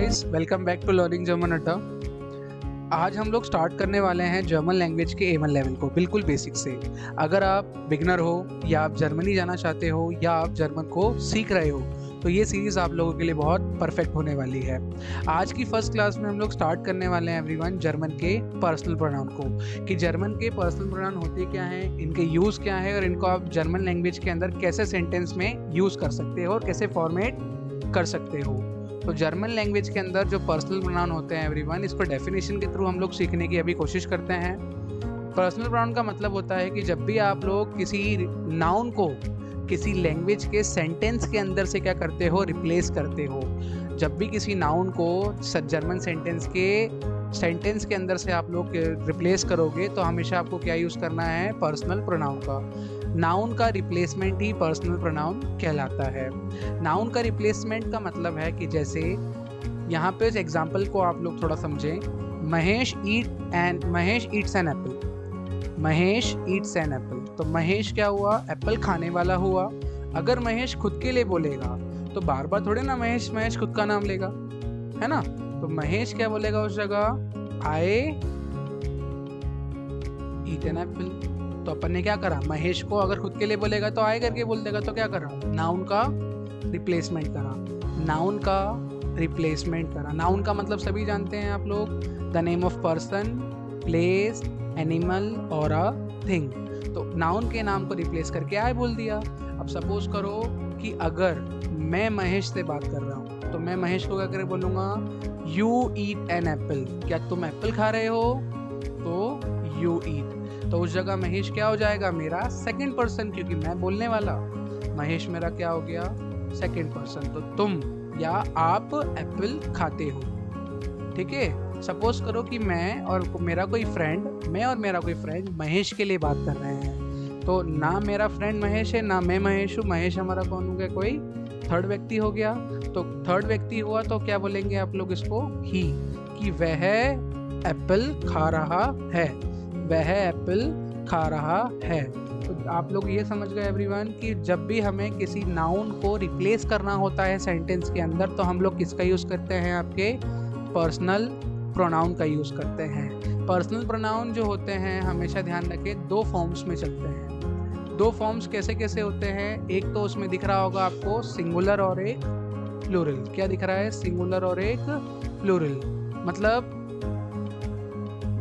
Guys, welcome back to learning German अड्डा। आज हम लोग स्टार्ट करने वाले हैं जर्मन लैंग्वेज के A1 लेवल को, बिल्कुल बेसिक से। अगर आप बिगनर हो या आप जर्मनी जाना चाहते हो या आप जर्मन को सीख रहे हो तो ये सीरीज़ आप लोगों के लिए बहुत परफेक्ट होने वाली है। आज की फर्स्ट क्लास में हम लोग स्टार्ट करने वाले हैं एवरीवन जर्मन के पर्सनल प्रोनाउन को, कि जर्मन के पर्सनल प्रोनाउन होते क्या हैं, इनके यूज़ क्या है और इनको आप जर्मन लैंग्वेज के अंदर कैसे सेंटेंस में यूज़ कर सकते हो और कैसे फॉर्मेट कर सकते हो। तो जर्मन लैंग्वेज के अंदर जो पर्सनल प्रोनाउन होते हैं एवरीवन, इसको डेफिनेशन के थ्रू हम लोग सीखने की अभी कोशिश करते हैं। पर्सनल प्रोनाउन का मतलब होता है कि जब भी आप लोग किसी नाउन को किसी लैंग्वेज के सेंटेंस के अंदर से क्या करते हो, रिप्लेस करते हो। जब भी किसी नाउन को जर्मन सेंटेंस के अंदर से आप लोग रिप्लेस करोगे तो हमेशा आपको क्या यूज़ करना है, पर्सनल प्रोनाउन का। नाउन का रिप्लेसमेंट ही पर्सनल प्रोनाउन कहलाता है। नाउन का रिप्लेसमेंट का मतलब है कि जैसे यहाँ पे इस एग्जाम्पल को आप लोग थोड़ा समझें। Mahesh eats an apple. Mahesh eats an apple, तो महेश क्या हुआ, एप्पल खाने वाला हुआ। अगर महेश खुद के लिए बोलेगा तो बार बार थोड़े ना महेश खुद का नाम लेगा, है ना। तो महेश क्या बोलेगा उस जगह, आई ईट एन एप्पल। तो अपन ने क्या करा, महेश को अगर खुद के लिए बोलेगा तो आई करके बोल देगा, तो क्या करा, नाउन का रिप्लेसमेंट करा। नाउन का रिप्लेसमेंट करा। नाउन का मतलब सभी जानते हैं आप लोग, the name of person, place, animal और अ थिंग। तो नाउन के नाम को रिप्लेस करके आई बोल दिया। अब सपोज करो कि अगर मैं महेश से बात कर रहा हूँ तो मैं महेश को क्या करके बोलूँगा, यू ईट एन एप्पल। क्या तुम एप्पल खा रहे हो, तो यू ईट। तो उस जगह महेश क्या हो जाएगा, मेरा सेकंड पर्सन, क्योंकि मैं बोलने वाला। महेश मेरा क्या हो गया, सेकंड पर्सन। तो तुम या आप एप्पल खाते हो, ठीक है। सपोज करो कि मैं और मेरा कोई फ्रेंड महेश के लिए बात कर रहे हैं। तो ना मेरा फ्रेंड महेश है ना मैं महेश हूँ। महेश हमारा कौन हो गया, कोई थर्ड व्यक्ति हो गया। तो थर्ड व्यक्ति हुआ तो क्या बोलेंगे आप लोग इसको, ही, कि वह एप्पल खा रहा है, वह एप्पल खा रहा है। तो आप लोग ये समझ गए एवरीवन कि जब भी हमें किसी नाउन को रिप्लेस करना होता है सेंटेंस के अंदर तो हम लोग किसका यूज़ करते हैं, आपके पर्सनल प्रोनाउन का यूज़ करते हैं। पर्सनल प्रोनाउन जो होते हैं हमेशा ध्यान रखें, दो फॉर्म्स में चलते हैं। दो फॉर्म्स कैसे कैसे होते हैं, एक तो उसमें दिख रहा होगा आपको सिंगुलर और एक प्लूरल। क्या दिख रहा है, सिंगुलर और एक प्लूरल। मतलब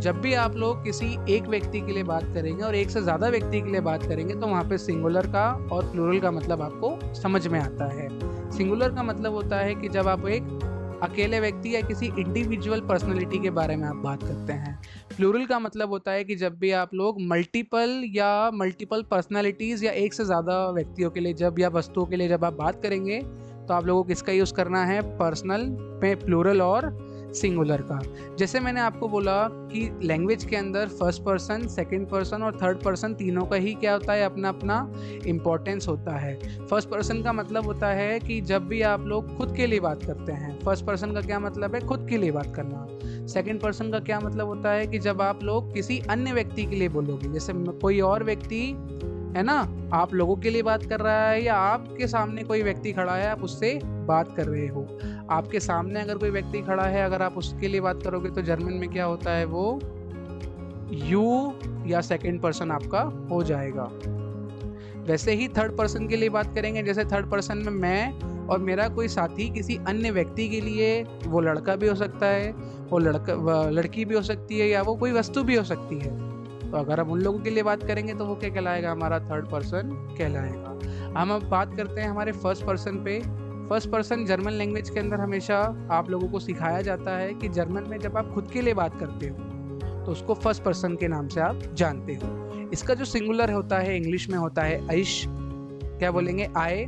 जब भी आप लोग किसी एक व्यक्ति के लिए बात करेंगे और एक से ज़्यादा व्यक्ति के लिए बात करेंगे तो वहाँ पे सिंगुलर का और प्लूरल का मतलब आपको समझ में आता है। सिंगुलर का मतलब होता है कि जब आप एक अकेले व्यक्ति या किसी इंडिविजुअल पर्सनालिटी के बारे में आप बात करते हैं। प्लूरल का मतलब होता है कि जब भी आप लोग मल्टीपल पर्सनालिटीज़ या एक से ज़्यादा व्यक्तियों के लिए या वस्तुओं के लिए जब आप बात करेंगे तो आप लोगों को किसका यूज़ करना है, पर्सनल में प्लूरल और सिंगुलर का। जैसे मैंने आपको बोला कि लैंग्वेज के अंदर फर्स्ट पर्सन, सेकंड पर्सन और थर्ड पर्सन तीनों का ही क्या होता है, अपना अपना इम्पोर्टेंस होता है। फर्स्ट पर्सन का मतलब होता है कि जब भी आप लोग खुद के लिए बात करते हैं, फर्स्ट पर्सन का क्या मतलब है, खुद के लिए बात करना। सेकंड पर्सन का क्या मतलब होता है कि जब आप लोग किसी अन्य व्यक्ति के लिए बोलोगे, जैसे कोई और व्यक्ति है ना, आप लोगों के लिए बात कर रहा है या आपके सामने कोई व्यक्ति खड़ा है, आप उससे बात कर रहे हो। आपके सामने अगर कोई व्यक्ति खड़ा है, अगर आप उसके लिए बात करोगे तो जर्मन में क्या होता है, वो यू या सेकंड पर्सन आपका हो जाएगा। वैसे ही थर्ड पर्सन के लिए बात करेंगे, जैसे थर्ड पर्सन में मैं और मेरा कोई साथी किसी अन्य व्यक्ति के लिए, वो लड़का भी हो सकता है, वो लड़की भी हो सकती है या वो कोई वस्तु भी हो सकती है। तो अगर हम उन लोगों के लिए बात करेंगे तो वो क्या कहलाएगा, हमारा थर्ड पर्सन कहलाएगा। हम अब बात करते हैं हमारे फर्स्ट पर्सन पे। फर्स्ट पर्सन जर्मन लैंग्वेज के अंदर हमेशा आप लोगों को सिखाया जाता है कि जर्मन में जब आप खुद के लिए बात करते हो तो उसको फर्स्ट पर्सन के नाम से आप जानते हो। इसका जो सिंगुलर होता है इंग्लिश में होता है आइश। क्या बोलेंगे, आए।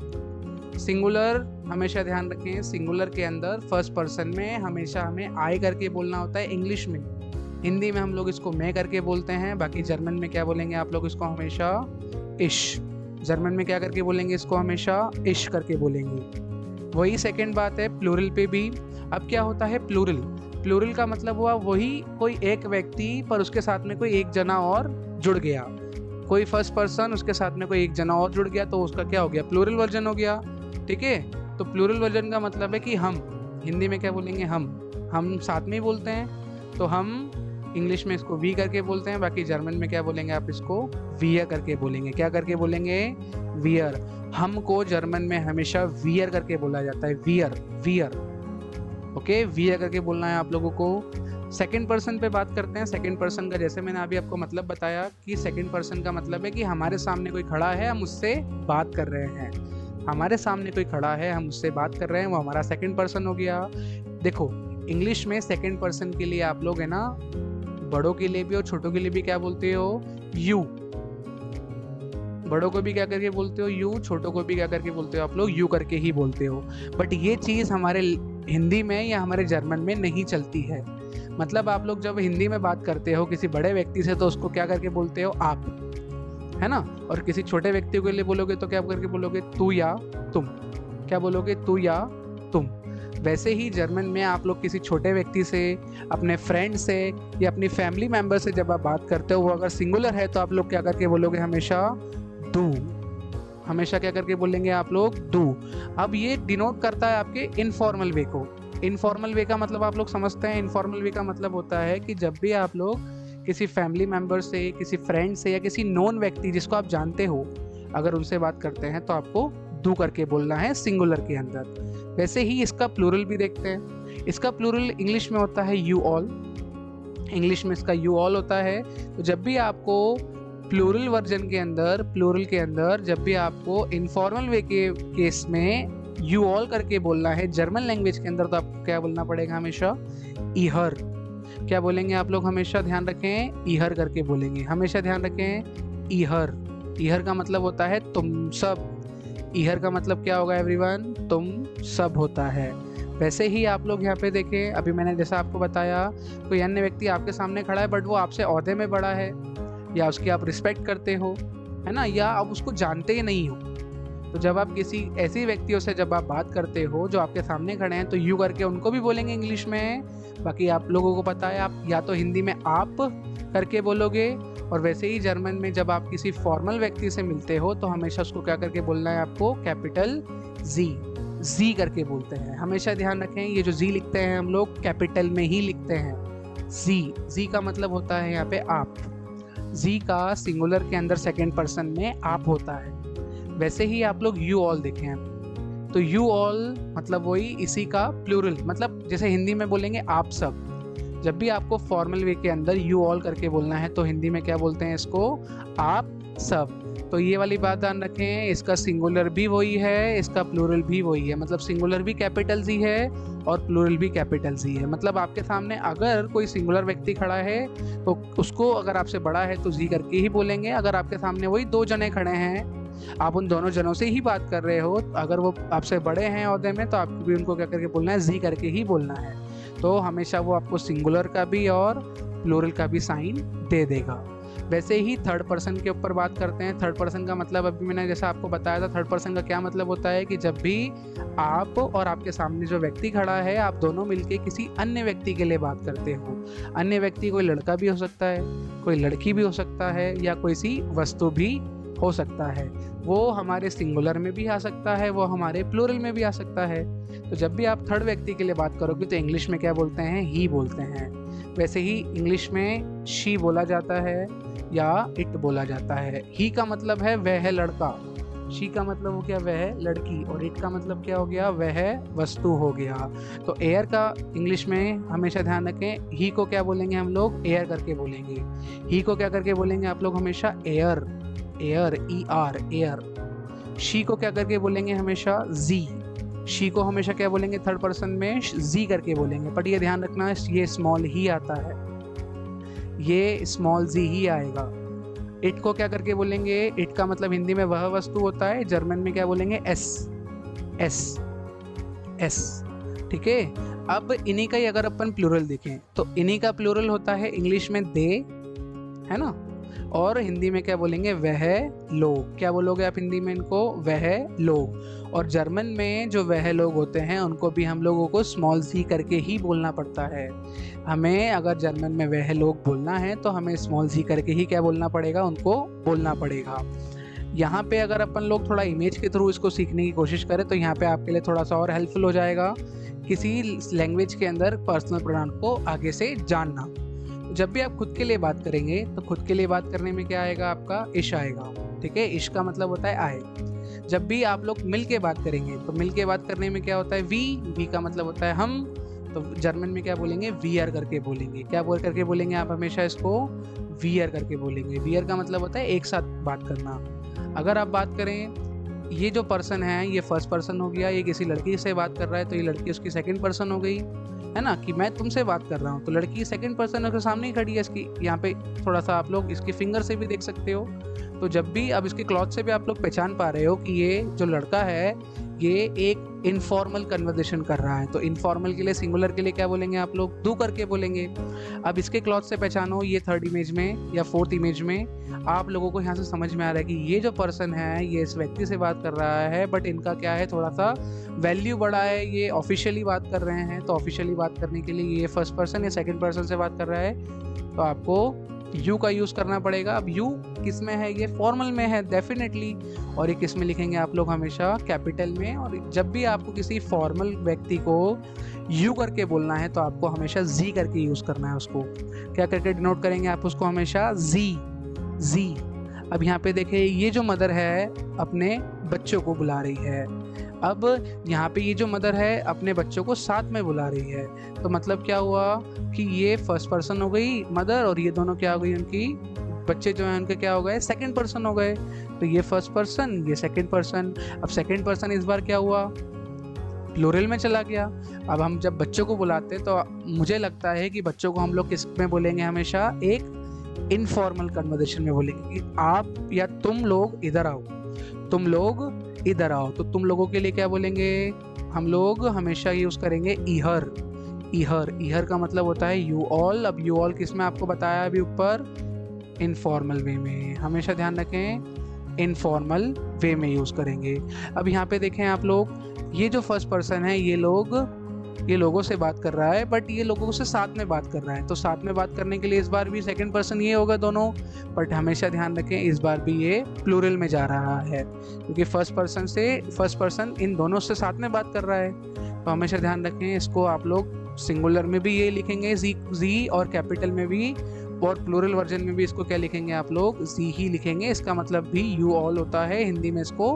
सिंगुलर हमेशा ध्यान रखें, सिंगुलर के अंदर फर्स्ट पर्सन में हमेशा हमें आए करके बोलना होता है इंग्लिश में। हिंदी में हम लोग इसको मैं करके बोलते हैं, बाकी जर्मन में क्या बोलेंगे आप लोग इसको हमेशा इश। जर्मन में क्या करके बोलेंगे इसको, हमेशा इश करके बोलेंगे। वही सेकंड बात है प्लूरल पे भी। अब क्या होता है प्लूरल, प्लूरल का मतलब हुआ वही कोई एक व्यक्ति पर उसके साथ में कोई एक जना और जुड़ गया। कोई फर्स्ट पर्सन उसके साथ में कोई एक जना और जुड़ गया तो उसका क्या हो गया, प्लूरल वर्जन हो गया, ठीक है। तो प्लूरल वर्जन का मतलब है कि हम हिंदी में क्या बोलेंगे, हम साथ में ही बोलते हैं, तो हम इंग्लिश में इसको वी करके बोलते हैं। बाकी जर्मन में क्या बोलेंगे आप इसको, वियर करके बोलेंगे। क्या करके बोलेंगे, वियर। हमको जर्मन में हमेशा वियर करके बोला जाता है, वियर। ओके, वियर करके बोलना है आप लोगों को। सेकंड पर्सन पे बात करते हैं। सेकंड पर्सन का जैसे मैंने अभी आपको मतलब बताया कि सेकंड पर्सन का मतलब है कि हमारे सामने कोई खड़ा है, हम उससे बात कर रहे हैं। हमारे सामने कोई खड़ा है, हम उससे बात कर रहे हैं, वो हमारा सेकंड पर्सन हो गया। देखो इंग्लिश में सेकंड पर्सन के लिए आप लोग है ना, बड़ों के लिए भी और छोटों के लिए भी क्या बोलते हो, यू। बड़ों को भी क्या करके बोलते हो, यू। छोटों को भी क्या करके बोलते हो आप लोग, यू करके ही बोलते हो। बट ये चीज़ हमारे हिंदी में या हमारे जर्मन में नहीं चलती है। मतलब आप लोग जब हिंदी में बात करते हो किसी बड़े व्यक्ति से, तो उसको क्या करके बोलते हो, आप, है ना। और किसी छोटे व्यक्ति के लिए बोलोगे तो क्या करके बोलोगे, तू या तुम। क्या बोलोगे, तू या तुम। वैसे ही जर्मन में आप लोग किसी छोटे व्यक्ति से, अपने फ्रेंड से या अपनी फैमिली मेंबर से जब आप बात करते हो, वो अगर सिंगुलर है तो आप लोग क्या करके बोलोगे, हमेशा दू। हमेशा क्या करके बोलेंगे आप लोग, दू। अब ये डिनोट करता है आपके इनफॉर्मल वे को। इनफॉर्मल वे का मतलब आप लोग समझते हैं। इनफॉर्मल वे का मतलब होता है कि जब भी आप लोग किसी फैमिली मेंबर से, किसी फ्रेंड से या किसी नोन व्यक्ति जिसको आप जानते हो, अगर उनसे बात करते हैं तो आपको दू करके बोलना है सिंगुलर के अंदर। वैसे ही इसका प्लूरल भी देखते हैं। इसका प्लूरल इंग्लिश में होता है यू ऑल। इंग्लिश में इसका यू ऑल होता है। तो जब भी आपको प्लूरल वर्जन के अंदर, प्लूरल के अंदर जब भी आपको इनफॉर्मल वे के केस में यू ऑल करके बोलना है जर्मन लैंग्वेज के अंदर, तो आपको क्या बोलना पड़ेगा, हमेशा इहर। क्या बोलेंगे आप लोग, हमेशा ध्यान रखें, इहर करके बोलेंगे। हमेशा ध्यान रखें, इहर। इहर का मतलब होता है तुम सब। इहर का मतलब क्या होगा एवरीवन, तुम सब होता है। वैसे ही आप लोग यहाँ पे देखें, अभी मैंने जैसा आपको बताया, कोई अन्य व्यक्ति आपके सामने खड़ा है बट वो आपसे ओहदे में बड़ा है, या उसकी आप रिस्पेक्ट करते हो, है ना, या आप उसको जानते ही नहीं हो, तो जब आप किसी ऐसे व्यक्तियों से जब आप बात करते हो जो आपके सामने खड़े हैं, तो यू करके उनको भी बोलेंगे इंग्लिश में। बाकी आप लोगों को पता है, आप या तो हिंदी में आप करके बोलोगे, और वैसे ही जर्मन में जब आप किसी फॉर्मल व्यक्ति से मिलते हो तो हमेशा उसको क्या करके बोलना है आपको, कैपिटल जी करके बोलते हैं। हमेशा ध्यान रखें, ये जो जी लिखते हैं हम लोग कैपिटल में ही लिखते हैं। जी का मतलब होता है यहाँ पे आप। जी का सिंगुलर के अंदर सेकंड पर्सन में आप होता है। वैसे ही आप लोग यू ऑल देखें, तो यू ऑल मतलब वही इसी का प्लूरल, मतलब जैसे हिंदी में बोलेंगे आप सब। जब भी आपको फॉर्मल वे के अंदर यू ऑल करके बोलना है तो हिंदी में क्या बोलते हैं इसको, आप सब। तो ये वाली बात ध्यान रखें, इसका सिंगुलर भी वही है, इसका प्लूरल भी वही है। मतलब सिंगुलर भी कैपिटल जी है और प्लूरल भी कैपिटल जी है। मतलब आपके सामने अगर कोई सिंगुलर व्यक्ति खड़ा है तो उसको अगर आपसे बड़ा है तो जी करके ही बोलेंगे। अगर आपके सामने वही दो जने खड़े हैं, आप उन दोनों जनों से ही बात कर रहे हो, अगर वो आपसे बड़े हैं ओहदे में, तो आपको भी उनको क्या करके बोलना है, जी करके ही बोलना है। तो हमेशा वो आपको सिंगुलर का भी और प्लूरल का भी साइन दे देगा। वैसे ही थर्ड पर्सन के ऊपर बात करते हैं। थर्ड पर्सन का मतलब अभी मैंने जैसा आपको बताया था, थर्ड पर्सन का क्या मतलब होता है कि जब भी आप और आपके सामने जो व्यक्ति खड़ा है, आप दोनों मिलके किसी अन्य व्यक्ति के लिए बात करते हो। अन्य व्यक्ति कोई लड़का भी हो सकता है, कोई लड़की भी हो सकता है, या कोई सी वस्तु भी हो सकता है। वो हमारे सिंगुलर में भी आ सकता है, वो हमारे प्लूरल में भी आ सकता है। तो जब भी आप थर्ड व्यक्ति के लिए बात करोगे तो इंग्लिश में क्या बोलते हैं, ही बोलते हैं। वैसे ही इंग्लिश में शी बोला जाता है या इट बोला जाता है। ही का मतलब है वह है लड़का, शी का मतलब हो गया वह है लड़की, और इट का मतलब क्या हो गया, वह वस्तु हो गया। तो एयर का इंग्लिश में हमेशा ध्यान रखें, ही को क्या बोलेंगे हम लोग, एयर करके बोलेंगे। ही को क्या करके बोलेंगे आप लोग, हमेशा air, air, ER, air. She को क्या करके बोलेंगे, हमेशा जी। शी को हमेशा क्या बोलेंगे, थर्ड पर्सन में जी करके बोलेंगे। बट ये ध्यान रखना, ये स्मॉल ही आता है, ये स्मॉल जी ही आएगा। इट को क्या करके बोलेंगे, इट का मतलब हिंदी में वह वस्तु होता है, जर्मन में क्या बोलेंगे, एस। ठीक है। अब इन्हीं का ही अगर अपन प्लूरल देखें तो इन्हीं का प्लूरल होता है इंग्लिश में दे, है ना, और हिंदी में क्या बोलेंगे, वह लोग। क्या बोलोगे आप हिंदी में इनको, वह लोग। और जर्मन में जो वह लोग होते हैं उनको भी हम लोगों को स्मॉल जी करके ही बोलना पड़ता है। हमें अगर जर्मन में वह लोग बोलना है तो हमें स्मॉल जी करके ही क्या बोलना पड़ेगा, उनको बोलना पड़ेगा। यहाँ पे अगर अपन लोग थोड़ा इमेज के थ्रू इसको सीखने की कोशिश करें तो यहाँ पे आपके लिए थोड़ा सा और हेल्पफुल हो जाएगा किसी लैंग्वेज के अंदर पर्सनल प्रोनाउन को आगे से जानना। तो जब भी आप खुद के लिए बात करेंगे तो खुद के लिए बात करने में क्या आएगा, आपका इश आएगा। ठीक है, इश का मतलब होता है आए। जब भी आप लोग मिल के बात करेंगे तो मिल के बात करने में क्या होता है, वी का मतलब होता है हम। तो जर्मन में क्या बोलेंगे, वीआर करके बोलेंगे। क्या बोल करके बोलेंगे आप हमेशा इसको, वीआर करके बोलेंगे। वीआर का मतलब होता है एक साथ बात करना। अगर आप बात करें, ये जो पर्सन है ये फर्स्ट पर्सन हो गया, ये किसी लड़की से बात कर रहा है तो ये लड़की उसकी सेकंड पर्सन हो गई, है ना, कि मैं तुमसे बात कर रहा हूँ। तो लड़की सेकंड पर्सन उसके सामने ही खड़ी है इसकी। यहाँ पे थोड़ा सा आप लोग इसकी फिंगर से भी देख सकते हो। तो जब भी अब इसके क्लॉथ से भी आप लोग पहचान पा रहे हो कि ये जो लड़का है ये एक इनफॉर्मल कन्वर्सेशन कर रहा है। तो इनफॉर्मल के लिए, सिंगुलर के लिए क्या बोलेंगे आप लोग, दू करके बोलेंगे। अब इसके क्लॉथ से पहचानो, ये थर्ड इमेज में या फोर्थ इमेज में आप लोगों को यहाँ से समझ में आ रहा है कि ये जो पर्सन है ये इस व्यक्ति से बात कर रहा है, बट इनका क्या है, थोड़ा सा वैल्यू बड़ा है, ये ऑफिशियली बात कर रहे हैं। तो ऑफिशियली बात करने के लिए ये फर्स्ट पर्सन या सेकंड पर्सन से बात कर रहा है, तो आपको यू का यूज़ करना पड़ेगा। अब यू किस में है, ये फॉर्मल में है डेफिनेटली, और ये किस में लिखेंगे आप लोग, हमेशा कैपिटल में। और जब भी आपको किसी फॉर्मल व्यक्ति को यू करके बोलना है तो आपको हमेशा जी करके यूज़ करना है। उसको क्या करके डिनोट करेंगे आप उसको, हमेशा जी। अब यहाँ पे देखिए, ये जो मदर है अपने बच्चों को बुला रही है। अब यहाँ पे ये जो मदर है अपने बच्चों को साथ में बुला रही है, तो मतलब क्या हुआ कि ये फर्स्ट पर्सन हो गई मदर, और ये दोनों क्या हो गई, उनकी बच्चे जो हैं उनके क्या हो गए, सेकंड पर्सन हो गए। तो ये फर्स्ट पर्सन, ये सेकंड पर्सन। अब सेकंड पर्सन इस बार क्या हुआ, प्लूरल में चला गया। अब हम जब बच्चों को बुलाते हैं तो मुझे लगता है कि बच्चों को हम लोग किस में बोलेंगे, हमेशा एक इनफॉर्मल कन्वर्सेशन में बोलेंगे कि आप या तुम लोग इधर आओ, तुम लोग इधर आओ। तो तुम लोगों के लिए क्या बोलेंगे, हम लोग हमेशा यूज करेंगे इहर का मतलब होता है यू ऑल। अब यू ऑल किस में आपको बताया अभी ऊपर, इनफॉर्मल वे में। हमेशा ध्यान रखें इनफॉर्मल वे में यूज करेंगे। अब यहाँ पे देखें आप लोग, ये जो फर्स्ट पर्सन है ये लोगों से बात कर रहा है, बट ये लोगों से साथ में बात कर रहा है। तो साथ में बात करने के लिए इस बार भी सेकंड पर्सन ये होगा दोनों, बट हमेशा ध्यान रखें इस बार भी ये प्लूरल में जा रहा है, क्योंकि फर्स्ट पर्सन इन दोनों से साथ में बात कर रहा है। तो हमेशा ध्यान रखें, इसको आप लोग सिंगुलर में भी ये लिखेंगे जी, और कैपिटल में भी, और प्लूरल वर्जन में भी इसको क्या लिखेंगे आप लोग, जी ही लिखेंगे। इसका मतलब भी यू ऑल होता है। हिंदी में इसको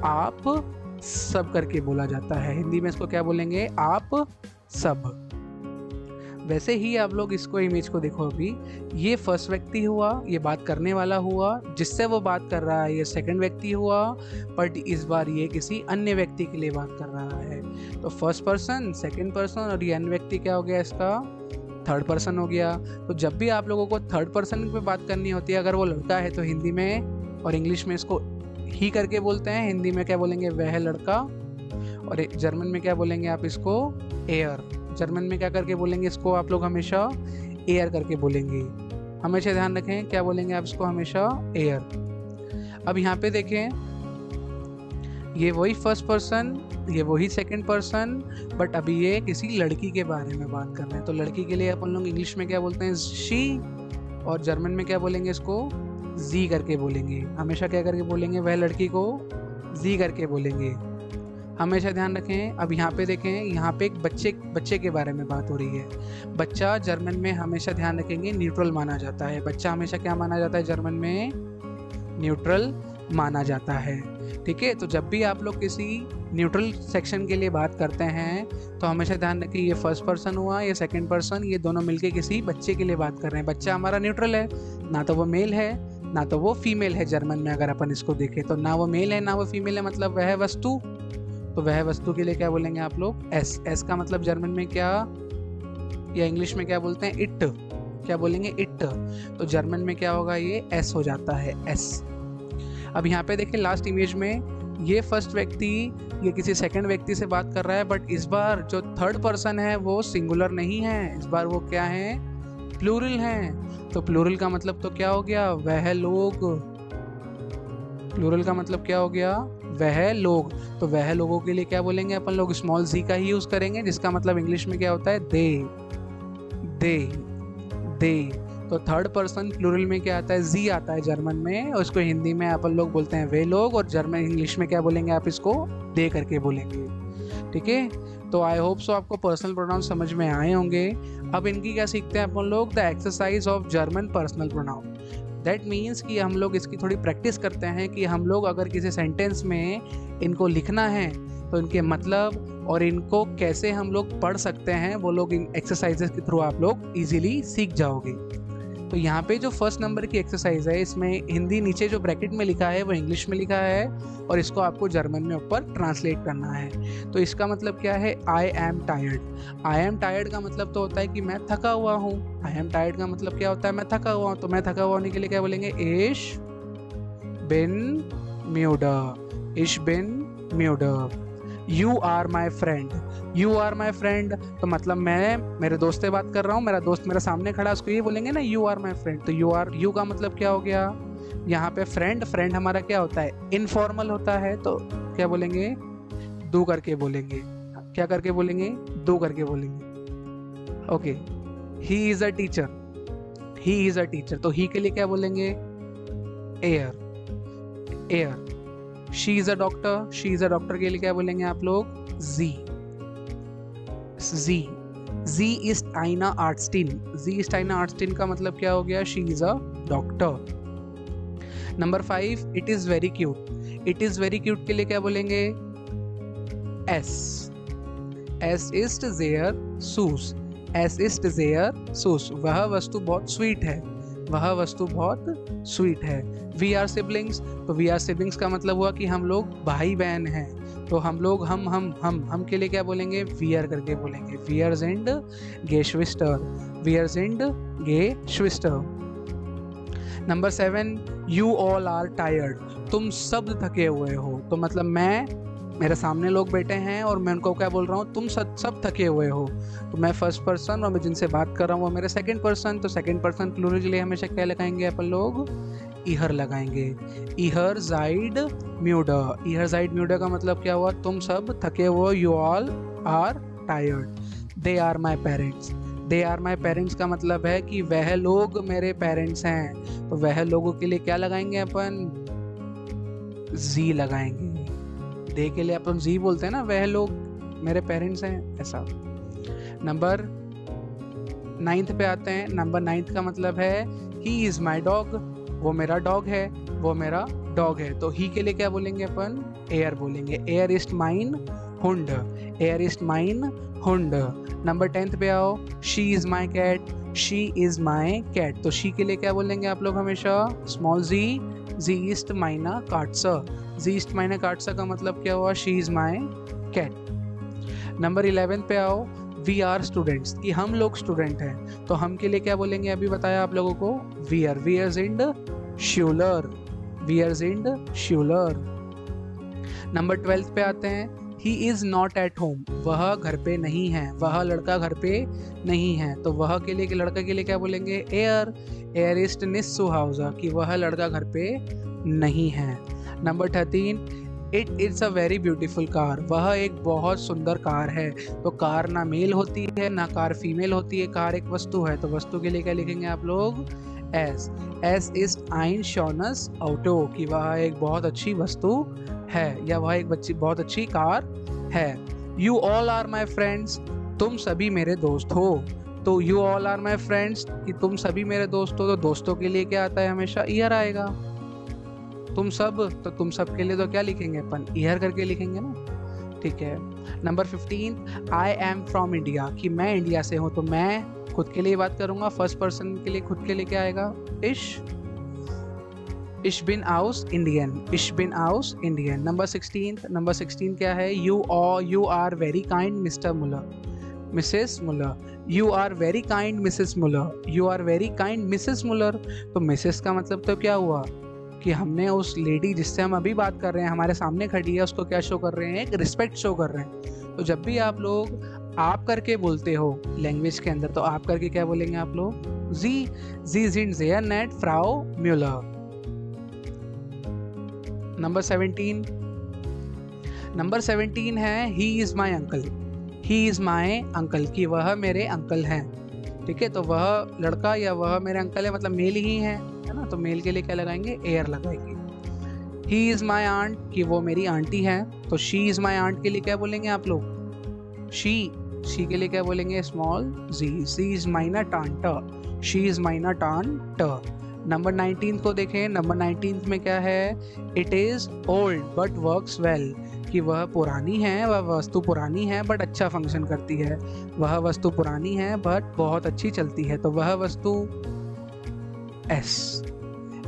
आप सब करके बोला जाता है। हिंदी में इसको क्या बोलेंगे, आप सब। वैसे ही आप लोग इसको इमेज को देखो, अभी ये फर्स्ट व्यक्ति हुआ, ये बात करने वाला हुआ, जिससे वो बात कर रहा है ये सेकंड व्यक्ति हुआ, बट इस बार ये किसी अन्य व्यक्ति के लिए बात कर रहा है। तो फर्स्ट पर्सन, सेकंड पर्सन, और ये अन्य व्यक्ति क्या हो गया, इसका थर्ड पर्सन हो गया। तो जब भी आप लोगों को थर्ड पर्सन पे बात करनी होती है, अगर वो लड़का है तो हिंदी में और इंग्लिश में इसको ही करके बोलते हैं। हिंदी में क्या बोलेंगे, वह लड़का, और जर्मन में क्या बोलेंगे आप इसको, एयर। जर्मन में क्या करके बोलेंगे इसको आप लोग, हमेशा एयर करके बोलेंगे। हमेशा ध्यान रखें क्या बोलेंगे आप इसको, हमेशा एयर। अब यहाँ पे देखें, ये वही फर्स्ट पर्सन, ये वही सेकंड पर्सन, बट अभी ये किसी लड़की के बारे में बात कर रहे हैं। तो लड़की के लिए अपन लोग इंग्लिश में क्या बोलते हैं, शी, और जर्मन में क्या बोलेंगे इसको, जी करके बोलेंगे। हमेशा क्या करके बोलेंगे, वह लड़की को जी करके बोलेंगे। हमेशा ध्यान रखें। अब यहाँ पे देखें, यहाँ पे एक बच्चे के बारे में बात हो रही है। बच्चा जर्मन में हमेशा ध्यान रखेंगे न्यूट्रल माना जाता है। बच्चा हमेशा क्या माना जाता है, जर्मन में न्यूट्रल माना जाता है। ठीक है, तो जब भी आप लोग किसी न्यूट्रल सेक्शन के लिए बात करते हैं तो हमेशा ध्यान रखें ये फर्स्ट पर्सन हुआ, ये सेकंड पर्सन, ये दोनों मिलके किसी बच्चे के लिए बात कर रहे हैं। बच्चा हमारा न्यूट्रल है, ना तो वो मेल है ना तो वो फीमेल है। जर्मन में अगर अपन इसको देखें तो ना वो मेल है ना वो फीमेल है, मतलब वह वस्तु। तो वह वस्तु के लिए क्या बोलेंगे आप लोग, एस का मतलब जर्मन में क्या या इंग्लिश में क्या बोलते हैं, इट। क्या बोलेंगे, इट। तो जर्मन में क्या होगा, ये एस हो जाता है, एस। अब यहाँ पे देखिए लास्ट इमेज में ये फर्स्ट व्यक्ति ये किसी सेकंड व्यक्ति से बात कर रहा है, बट इस बार जो थर्ड पर्सन है वो सिंगुलर नहीं है, इस बार वो क्या है, प्लूरल हैं। तो प्लूरल का मतलब तो क्या हो गया, वह लोग। प्लूरल का मतलब क्या हो गया, वह लोग। तो वह लोगों के लिए क्या बोलेंगे अपन लोग, स्मॉल जी का ही यूज करेंगे, जिसका मतलब इंग्लिश में क्या होता है, दे। तो थर्ड पर्सन प्लूरल में क्या आता है, जी आता है जर्मन में, और उसको हिंदी में अपन लोग बोलते हैं वे लोग, और जर्मन इंग्लिश में क्या बोलेंगे आप इसको, दे करके बोलेंगे। ठीक है, तो आई होप सो आपको पर्सनल प्रोनाउन समझ में आए होंगे। अब इनकी क्या सीखते हैं अपन लोग, the exercise of German personal pronoun. That means कि हम लोग इसकी थोड़ी प्रैक्टिस करते हैं कि हम लोग अगर किसी सेंटेंस में इनको लिखना है तो इनके मतलब और इनको कैसे हम लोग पढ़ सकते हैं वो लोग इन एक्सरसाइजेस के थ्रू आप लोग इजीली सीख जाओगे। तो यहाँ पे जो फर्स्ट नंबर की एक्सरसाइज है, इसमें हिंदी नीचे जो ब्रैकेट में लिखा है वो इंग्लिश में लिखा है, और इसको आपको जर्मन में ऊपर ट्रांसलेट करना है। तो इसका मतलब क्या है, I am tired. I am tired का मतलब तो होता है कि मैं थका हुआ हूँ। आई एम टायर्ड का मतलब क्या होता है, मैं थका हुआ हूँ। तो मैं थका हुआ होने के लिए क्या बोलेंगे, इश बिन म्यूडे, इश बिन म्यूडे। You are my friend, you are my friend तो मतलब मैं मेरे दोस्त से बात कर रहा हूँ, मेरा दोस्त मेरे सामने खड़ा है, उसको ये बोलेंगे ना यू आर माई फ्रेंड। तो यू का मतलब क्या हो गया, यहाँ पे फ्रेंड हमारा क्या होता है, इनफॉर्मल होता है, तो क्या बोलेंगे, दो करके बोलेंगे। क्या करके बोलेंगे, दो करके बोलेंगे। Okay, he is a teacher, he is a teacher, तो ही के लिए क्या बोलेंगे, air. She is a doctor, she is a doctor के लिए क्या बोलेंगे आप लोग, जी इस्ट आइना आर्टस्टीन। जी इस्ट आइना आर्टस्टीन का मतलब क्या हो गया, she is a doctor. Number 5, it is very cute. It is very cute के लिए क्या बोलेंगे, S east there shoes, S east there shoes, वह वस्तु बहुत स्वीट है, वह वस्तु बहुत स्वीट है। वी आर सिबलिंग्स, तो वी आर सिबलिंग्स का मतलब हुआ कि हम लोग भाई बहन हैं, तो हम लोग हम के लिए क्या बोलेंगे, वियर करके बोलेंगे। वियर sind Geschwister, वियर sind Geschwister। Number 7, you all are tired, तुम सब थके हुए हो। तो मतलब मेरे सामने लोग बैठे हैं और मैं उनको क्या बोल रहा हूँ, तुम सब थके हुए हो। तो मैं फर्स्ट पर्सन और मैं जिनसे बात कर रहा हूँ वो मेरे सेकंड पर्सन, तो सेकंड पर्सन प्लूरल के लिए हमेशा क्या लगाएंगे अपन लोग, इहर लगाएंगे। इहर जाइड म्यूडे, इहर जाइड म्यूडे का मतलब क्या हुआ, तुम सब थके हुए, you all are tired. They are my parents, they are my parents का मतलब है कि वह लोग मेरे पेरेंट्स हैं, तो वह लोगों के लिए क्या लगाएंगे अपन, जी लगाएंगे। दे के लिए अपन जी बोलते हैं ना, वह लोग मेरे पेरेंट्स हैं, ऐसा। नंबर 9 पे आते हैं। नंबर 9 का मतलब है ही इज माई डॉग, वो मेरा डॉग है, वो मेरा डॉग है। तो ही के लिए क्या बोलेंगे अपन, एयर बोलेंगे। एयर इस्ट माइन हुंड, एयर इस्ट माइन हुंड। नंबर 10 पे आओ, she is my cat, she is my cat. तो शी के लिए क्या बोलेंगे आप लोग हमेशा, स्मॉल जी इस्ट माइना काट्सा, जी इस्ट माइना काट्सा का मतलब क्या हुआ, she is my cat. Number 11 पे आओ, वी आर स्टूडेंट्स, कि हम लोग स्टूडेंट हैं। तो हम के लिए क्या बोलेंगे, अभी बताया आप लोगों को, वियर, वियर sind शूलर, वियर sind शूलर। नंबर 12 पे आते हैं, he is not at home, वह घर पे नहीं है, वह लड़का घर पे नहीं है। तो वह के लिए, लड़का के लिए क्या बोलेंगे, एयर, एयर इस्ट निस सुहाउजा, कि वह लड़का घर पे नहीं है। Number 13, it is a very beautiful car, वह एक बहुत सुंदर कार है। तो कार ना मेल होती है ना कार फीमेल होती है, कार एक वस्तु है, तो वस्तु के लिए क्या लिखेंगे आप लोग, एस इज आइन शॉनस ऑटो, कि वह एक बहुत अच्छी वस्तु है या वह एक बहुत अच्छी कार है। You all are my friends, तुम सभी मेरे दोस्त हो। तो you all are my friends, कि तुम सभी मेरे दोस्त हो, तो दोस्तों के लिए क्या आता है, हमेशा ईयर आएगा। तुम सब, तो तुम सब के लिए तो क्या लिखेंगे अपन, ईयर करके लिखेंगे ना, ठीक है। Number 15, I am from India, कि मैं इंडिया से हूँ। तो मैं खुद के लिए बात करूंगा, फर्स्ट पर्सन के लिए खुद के लिए क्या आएगा, इश बिन आउस इंडियन, इश बिन आउस इंडियन। नंबर 16 क्या है, you are very kind Mister Muller, Mrs Muller. You are very kind Mrs Muller, you are very kind Mrs Muller. तो मिसेस का मतलब तो क्या हुआ कि हमने उस लेडी जिससे हम अभी बात कर रहे हैं, हमारे सामने खड़ी है, उसको क्या शो कर रहे हैं, एक रिस्पेक्ट शो कर रहे हैं। तो जब भी आप लोग आप करके बोलते हो लैंग्वेज के अंदर, तो आप करके क्या बोलेंगे आप लोग, जी sind sehr nett फ्राउ म्यूलर। नंबर 17 है, he is my uncle, he is my uncle, कि वह मेरे अंकल हैं। ठीक है, तो वह लड़का या वह मेरे अंकल है, मतलब मेल ही है ना, तो मेल के लिए क्या लगाएंगे, एयर लगाएंगे। ही इज़ माई आंट, कि वो मेरी आंटी है, तो शी इज़ माई आंट के लिए क्या बोलेंगे आप लोग, शी के लिए क्या बोलेंगे, small G. She is my nut aunt, she is my nut aunt. Number 19 को देखें, नंबर 19 में क्या है, it is old but works well, कि वह पुरानी है, वह वस्तु पुरानी है बट अच्छा फंक्शन करती है, वह वस्तु पुरानी है बट बहुत अच्छी चलती है, तो वह वस्तु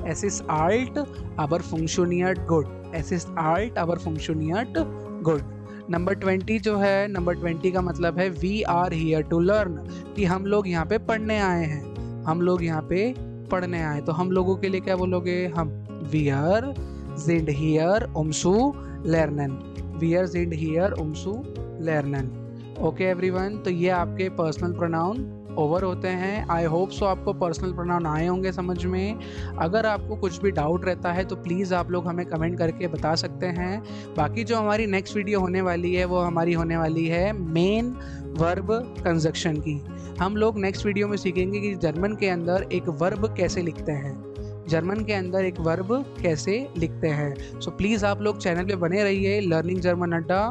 es ist alt aber funktioniert gut, es ist alt aber funktioniert gut। Number 20 जो है, नंबर 20 का मतलब है we are here to learn, कि हम लोग यहाँ पे पढ़ने आए हैं, हम लोग यहाँ पे पढ़ने आए, तो हम लोगों के लिए क्या बोलोगे, हम wir sind hier zu lernen, wir sind hier zu lernen। Okay everyone, तो ये आपके पर्सनल प्रोनाउन ओवर होते हैं। आई होप सो आपको पर्सनल प्रोनाउन आए होंगे समझ में। अगर आपको कुछ भी डाउट रहता है तो प्लीज़ आप लोग हमें कमेंट करके बता सकते हैं। बाकी जो हमारी नेक्स्ट वीडियो होने वाली है वो हमारी होने वाली है मेन वर्ब कंजक्शन की। हम लोग नेक्स्ट वीडियो में सीखेंगे कि जर्मन के अंदर एक वर्ब कैसे लिखते हैं, जर्मन के अंदर एक वर्ब कैसे लिखते हैं। सो प्लीज़ आप लोग चैनल पे बने रहिए, लर्निंग जर्मन अड्डा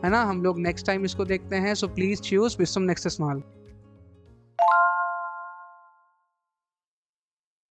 है ना, हम लोग नेक्स्ट टाइम इसको देखते हैं। सो प्लीज़ चूज बिस zum nächstes Mal।